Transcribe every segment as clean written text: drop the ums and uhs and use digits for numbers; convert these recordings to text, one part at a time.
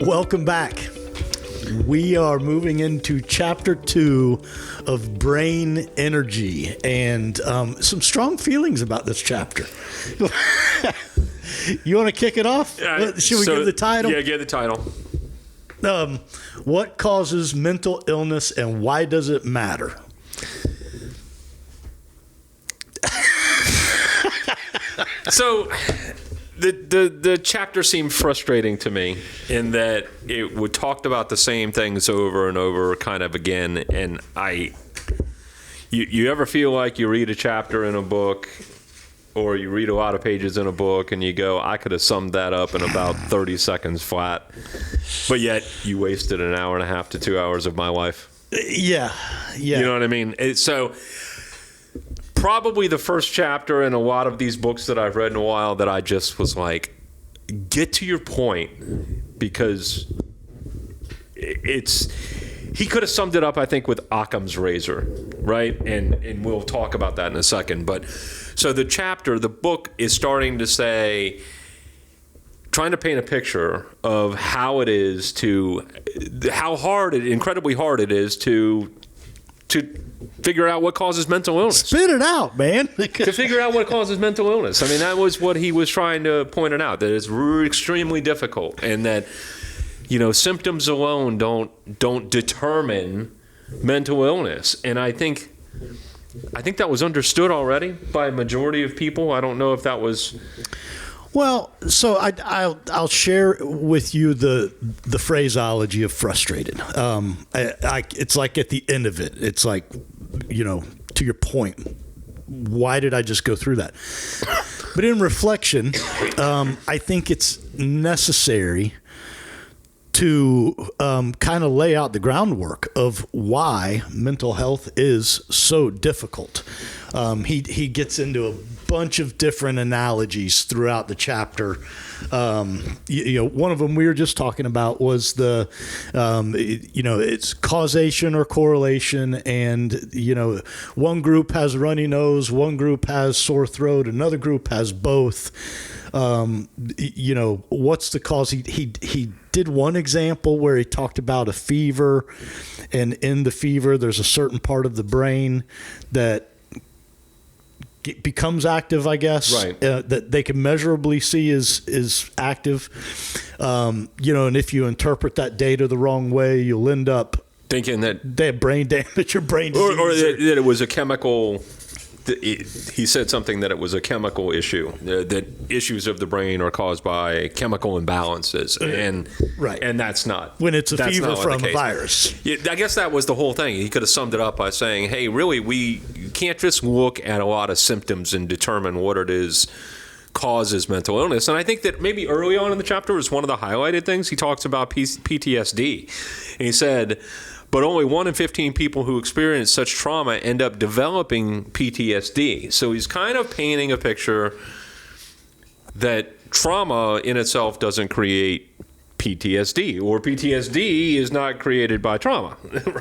Welcome back. We are moving into chapter 2 of Brain Energy, and some strong feelings about this chapter. You want to kick it off? Should we give the title? Yeah, give the title. What causes mental illness and why does it matter? So the chapter seemed frustrating to me in that it would talked about the same things over and over kind of again, and you ever feel like you read a chapter in a book or you read a lot of pages in a book and you go, I could have summed that up in about 30 seconds flat, but yet you wasted an hour and a half to 2 hours of my life. Yeah. You know what I mean? So probably the first chapter in a lot of these books that I've read in a while that I just was like, get to your point, because he could have summed it up, I think, with Occam's razor, right? And we'll talk about that in a second. But so the book is starting to say, trying to paint a picture of how it is incredibly hard it is to figure out what causes mental illness. Spit it out, man. To figure out what causes mental illness. I mean, that was what he was trying to point it out, that it's extremely difficult, and that, symptoms alone don't determine mental illness. And I think that was understood already by a majority of people. I don't know if that was... Well, so I'll share with you the phraseology of frustrated. It's like at the end of it, it's like, to your point, why did I just go through that? But in reflection, I think it's necessary to kind of lay out the groundwork of why mental health is so difficult. He gets into a bunch of different analogies throughout the chapter. One of them we were just talking about was it's causation or correlation, and one group has a runny nose, one group has sore throat, another group has both. What's the cause? He did one example where he talked about a fever, and in the fever there's a certain part of the brain that becomes active, I guess, right. That they can measurably see is active. And if you interpret that data the wrong way, you'll end up thinking that they have brain damage or brain disease. Or that it was a chemical... He said something that it was a chemical issue, that issues of the brain are caused by chemical imbalances, and right. And that's not when it's a fever from a virus. I guess that was the whole thing. He could have summed it up by saying, "Hey, really, you can't just look at a lot of symptoms and determine what it is causes mental illness." And I think that maybe early on in the chapter was one of the highlighted things. He talks about PTSD, and he said, but only 1 in 15 people who experience such trauma end up developing PTSD. So he's kind of painting a picture that trauma in itself doesn't create PTSD, or PTSD is not created by trauma,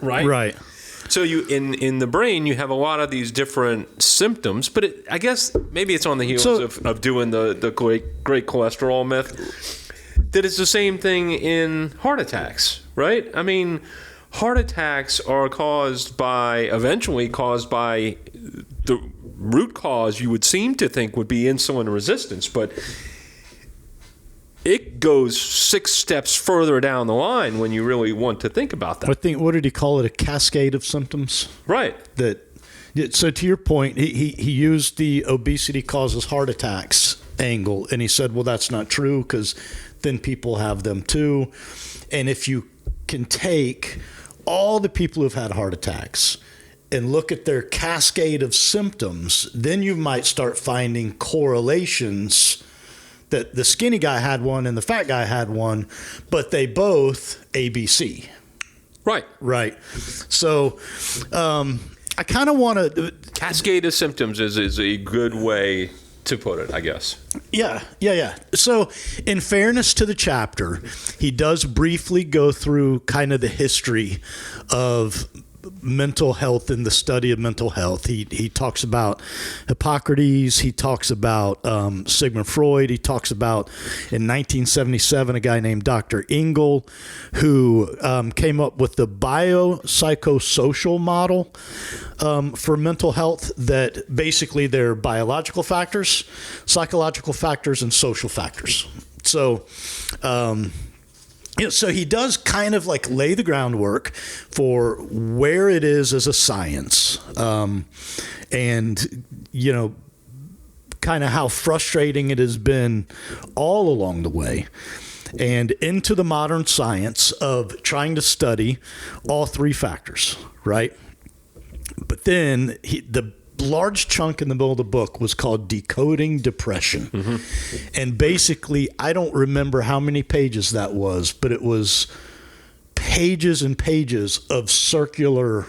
right? Right. So you in the brain, you have a lot of these different symptoms, but I guess maybe it's on the heels of doing the great cholesterol myth, that it's the same thing in heart attacks, right? I mean, heart attacks are eventually caused by the root cause you would seem to think would be insulin resistance, but it goes 6 steps further down the line when you really want to think about that. What did he call it? A cascade of symptoms? Right. So to your point, he used the obesity causes heart attacks angle, and he said, well, that's not true, because then people have them too. And if you can take all the people who've had heart attacks and look at their cascade of symptoms, then you might start finding correlations that the skinny guy had one and the fat guy had one, but they both ABC. Right. So I kind of want to... Cascade of symptoms is a good way to put it, I guess. Yeah. So in fairness to the chapter, he does briefly go through kind of the history of mental health and the study of mental health. He talks about Hippocrates. He talks about Sigmund Freud. He talks about, in 1977, a guy named Dr. Engel, who came up with the biopsychosocial model for mental health, that basically there are biological factors, psychological factors, and social factors. So, so he does kind of like lay the groundwork for where it is as a science, and, kind of how frustrating it has been all along the way, and into the modern science of trying to study all three factors, right? But then the large chunk in the middle of the book was called Decoding Depression. Mm-hmm. And basically, I don't remember how many pages that was, but it was pages and pages of circular.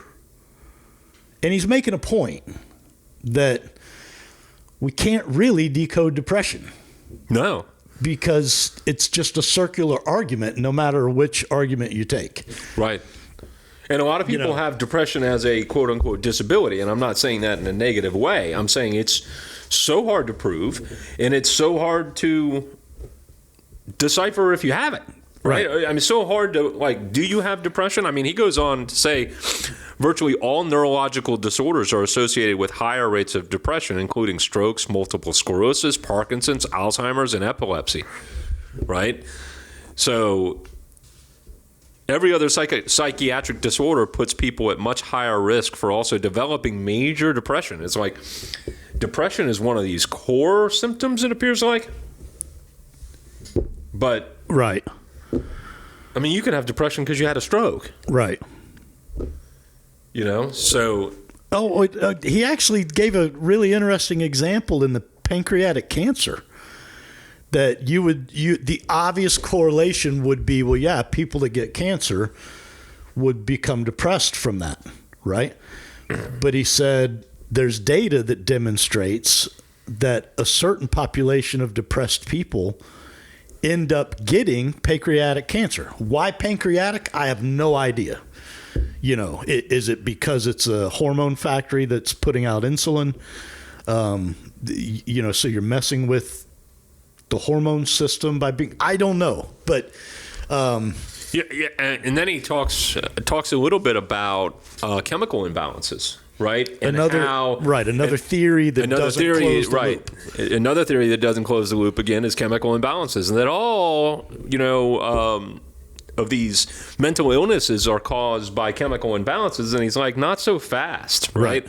And he's making a point that we can't really decode depression. No. Because it's just a circular argument, no matter which argument you take. Right. And a lot of people have depression as a quote-unquote disability, and I'm not saying that in a negative way. I'm saying it's so hard to prove, and it's so hard to decipher if you have it. Right? I mean, it's so hard to, do you have depression? I mean, he goes on to say virtually all neurological disorders are associated with higher rates of depression, including strokes, multiple sclerosis, Parkinson's, Alzheimer's, and epilepsy. Right? So every other psychiatric disorder puts people at much higher risk for also developing major depression. It's like depression is one of these core symptoms, it appears like. But right. I mean, you can have depression because you had a stroke. Right. So. He actually gave a really interesting example in the pancreatic cancer. That the obvious correlation would be, well, yeah, people that get cancer would become depressed from that, right? But he said there's data that demonstrates that a certain population of depressed people end up getting pancreatic cancer. Why pancreatic? I have no idea. Is it because it's a hormone factory that's putting out insulin? So you're messing with the hormone system by being, I don't know, but and then he talks a little bit about chemical imbalances, right? And another theory that doesn't close the loop. Another theory that doesn't close the loop again is chemical imbalances, and that all of these mental illnesses are caused by chemical imbalances. And he's like, not so fast, right?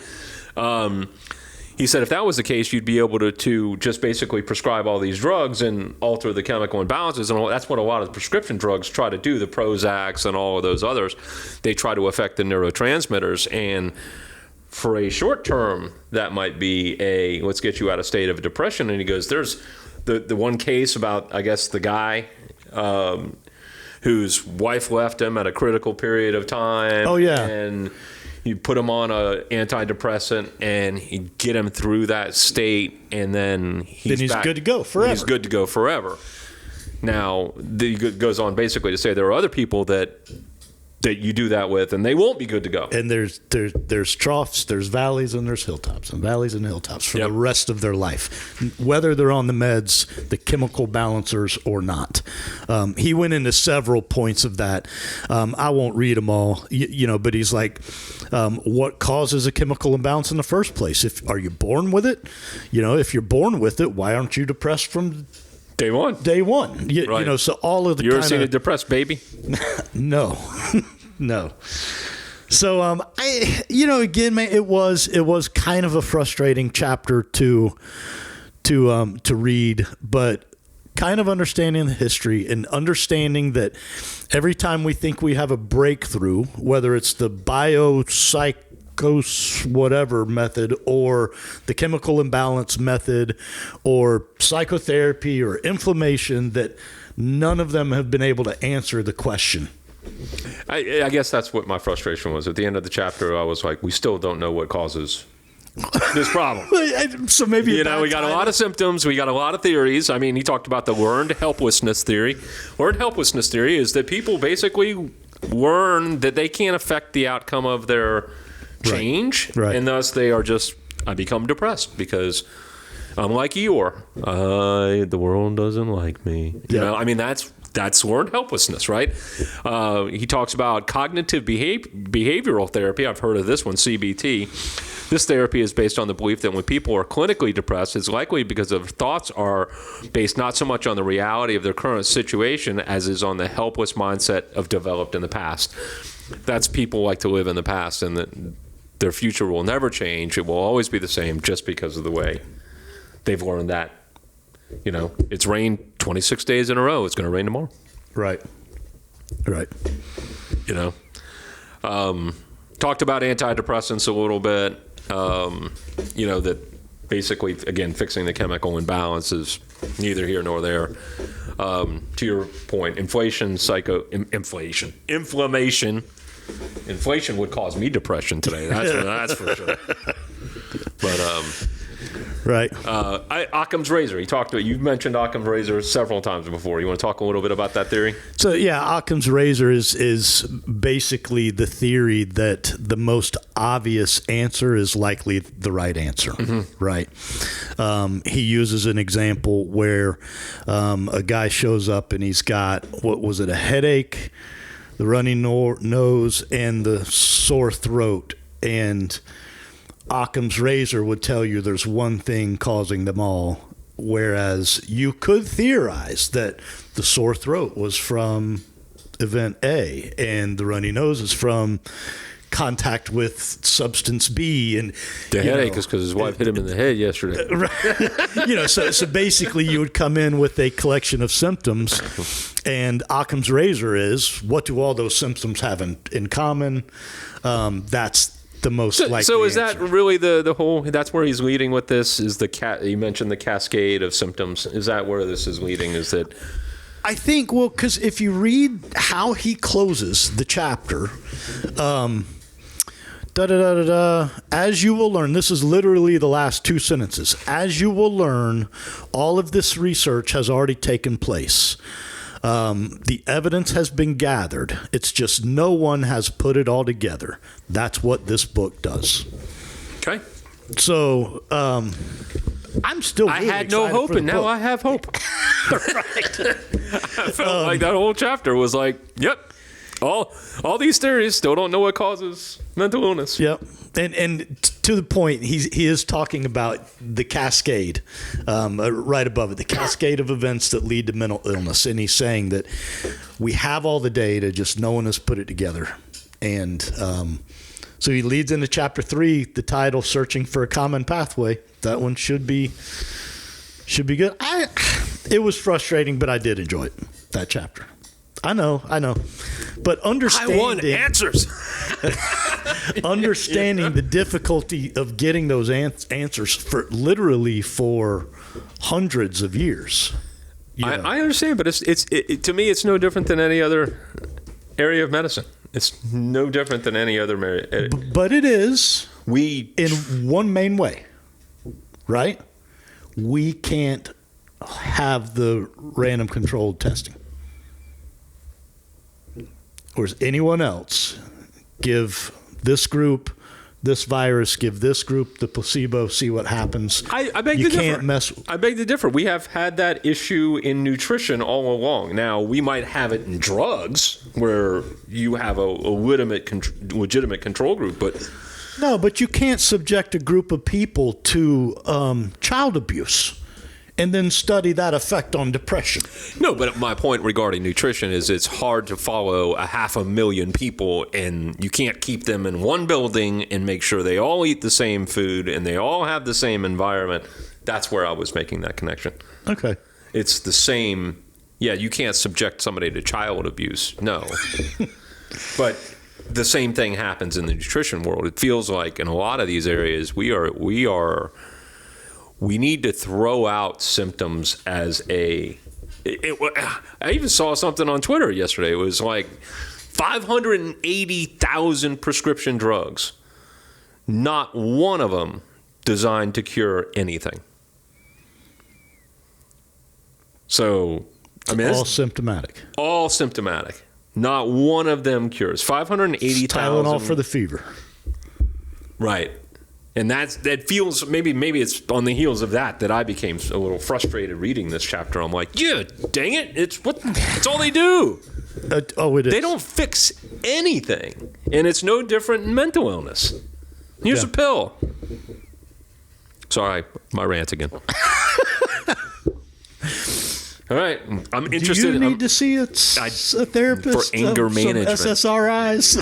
He said if that was the case, you'd be able to just basically prescribe all these drugs and alter the chemical imbalances. And that's what a lot of prescription drugs try to do, the Prozacs and all of those others. They try to affect the neurotransmitters. And for a short term, that might be let's get you out of state of depression. And he goes, there's the one case about, I guess, the guy whose wife left him at a critical period of time. Oh, yeah. And you put him on a antidepressant and you get him through that state, and then he's good to go forever. He's good to go forever. Now, he goes on basically to say there are other people that you do that with, and they won't be good to go. And there's troughs, there's valleys, and there's hilltops, and valleys and hilltops for the rest of their life, whether they're on the meds, the chemical balancers, or not. He went into several points of that. I won't read them all, but he's like, what causes a chemical imbalance in the first place? Are you born with it? If you're born with it, why aren't you depressed from day one? Right. So all of the you ever seen a depressed baby? No. No. So again, man, it was kind of a frustrating chapter to read, but kind of understanding the history and understanding that every time we think we have a breakthrough, whether it's the whatever method or the chemical imbalance method or psychotherapy or inflammation, that none of them have been able to answer the question. I guess that's what my frustration was. At the end of the chapter, I was like, we still don't know what causes this problem. So maybe we got a lot of symptoms. We got a lot of theories. I mean, he talked about the learned helplessness theory. Learned helplessness theory is that people basically learn that they can't affect the outcome of their change, Right. and thus they are just I become depressed because I'm like Eeyore. The world doesn't like me. You know, I mean that's learned helplessness, right? He talks about cognitive behavioral therapy. I've heard of this one, CBT. This therapy is based on the belief that when people are clinically depressed, it's likely because their thoughts are based not so much on the reality of their current situation as is on the helpless mindset of developed in the past. That's people like to live in the past and that their future will never change. It will always be the same just because of the way they've learned that. You know, it's rained 26 days in a row. It's going to rain tomorrow. Right. You know, talked about antidepressants a little bit. You know, that basically, again, fixing the chemical imbalance is neither here nor there. To your point, inflation would cause me depression today. That's for sure. But Right. Occam's razor. You've mentioned Occam's razor several times before. You want to talk a little bit about that theory? So yeah, Occam's razor is basically the theory that the most obvious answer is likely the right answer. Mm-hmm. Right. He uses an example where a guy shows up and he's got, a headache, the runny nose, and the sore throat, and Occam's razor would tell you there's one thing causing them all, whereas you could theorize that the sore throat was from event A and the runny nose is from contact with substance B, and the headache is because his wife hit him in the head yesterday. Right. So basically you would come in with a collection of symptoms, and Occam's razor is, what do all those symptoms have in common? That's the most likely. So is answer. that really the whole? That's where he's leading with this. Is you mentioned the cascade of symptoms? Is that where this is leading? Is that? I think, because if you read how he closes the chapter, as you will learn, this is literally the last two sentences. As you will learn, all of this research has already taken place. The evidence has been gathered. It's just no one has put it all together. That's what this book does. Okay. So I'm still really I had no excited hope, for the and now book. I have hope. Right. I felt like that whole chapter was like, yep, all these theories still don't know what causes mental illness. Yep. And to the point, he is talking about the cascade right above it, the cascade of events that lead to mental illness. And he's saying that we have all the data, just no one has put it together. And so he leads into chapter 3, the title, Searching for a Common Pathway. That one should be good. It was frustrating, but I did enjoy it, that chapter. I know. But understanding... I want answers. Understanding the difficulty of getting those answers for hundreds of years. I understand, but it's to me, it's no different than any other area of medicine. It's no different than any other area. But it is in one main way, right? We can't have the random controlled testing. Or does anyone else give this group this virus, give this group the placebo, see what happens? I beg to differ. I beg to differ. We have had that issue in nutrition all along. Now, we might have it in drugs where you have a legitimate control group, but... No, but you can't subject a group of people to child abuse and then study that effect on depression. No, but my point regarding nutrition is it's hard to follow 500,000 people, and you can't keep them in one building and make sure they all eat the same food and they all have the same environment. That's where I was making that connection. Okay. It's the same. Yeah, you can't subject somebody to child abuse. No. But the same thing happens in the nutrition world. It feels like in a lot of these areas we need to throw out symptoms as I even saw something on Twitter yesterday. It was like 580,000 prescription drugs. Not one of them designed to cure anything. So, I mean, all symptomatic. All symptomatic. Not one of them cures. 580,000. Tylenol for the fever. Right. And that feels, maybe it's on the heels of that I became a little frustrated reading this chapter. I'm like, yeah, dang it. It's all they do. It is. They don't fix anything. And it's no different in mental illness. Here's a pill. Sorry, my rant again. All right, I'm interested. Do you need to see a therapist for anger management? Some SSRIs.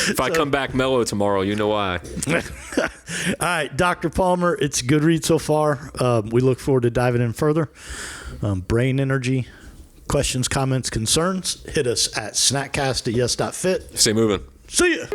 If I come back mellow tomorrow, you know why. All right, Dr. Palmer, it's a good read so far. We look forward to diving in further. Brain energy, questions, comments, concerns, hit us at snackcast@yes.fit. Stay moving. See ya.